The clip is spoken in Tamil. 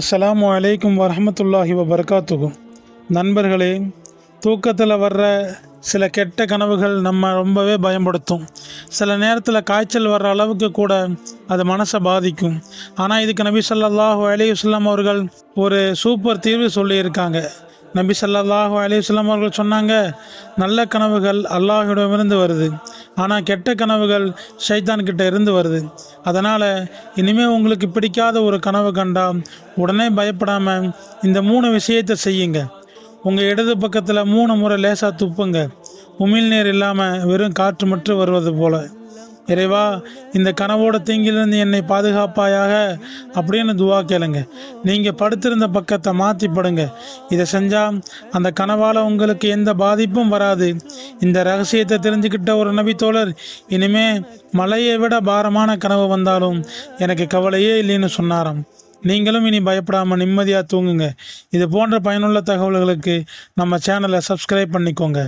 அஸ்ஸலாமு அலைக்கும் வரஹ்மத்துல்லாஹி வபரகாத்துஹு. நண்பர்களே, தூக்கத்தில் வர்ற சில கெட்ட கனவுகள் நம்ம ரொம்பவே பயன்படுத்தும். சில நேரத்தில் காய்ச்சல் வர்ற அளவுக்கு கூட அது மனசை பாதிக்கும். ஆனால் இதுக்கு நபி ஸல்லல்லாஹு அலைஹி வஸல்லம் அவர்கள் ஒரு சூப்பர் தீர்வு சொல்லியிருக்காங்க. நபி ஸல்லல்லாஹு அலைஹி வஸல்லம் அவர்கள் சொன்னாங்க, நல்ல கனவுகள் அல்லாஹ்விடமிருந்து வருது, ஆனால் கெட்ட கனவுகள் ஷைத்தான் கிட்ட இருந்து வருது. அதனால் இனிமேல் உங்களுக்கு பிடிக்காத ஒரு கனவு கண்டா உடனே பயப்படாமல் இந்த 3 விஷயத்தை செய்யுங்க. உங்கள் இடது பக்கத்தில் 3 முறை லேசாக துப்புங்க. உமிழ்நீர் இல்லாமல் வெறும் காற்று மட்டும் வருவது போல. இறைவா, இந்த கனவோட தீங்கிலிருந்து என்னை பாதுகாப்பாயாக அப்படின்னு துவா கேளுங்க. நீங்கள் படுத்திருந்த பக்கத்தை மாற்றி படுங்க. இதை செஞ்சால் அந்த கனவால் உங்களுக்கு எந்த பாதிப்பும் வராது. இந்த ரகசியத்தை தெரிஞ்சுக்கிட்ட ஒரு நபி தோழர், இனிமே மலையை விட பாரமான கனவு வந்தாலும் எனக்கு கவலையே இல்லைன்னு சொன்னாராம். நீங்களும் இனி பயப்படாமல் நிம்மதியாக தூங்குங்க. இது போன்ற பயனுள்ள தகவல்களுக்கு நம்ம சேனலை சப்ஸ்கிரைப் பண்ணிக்கோங்க.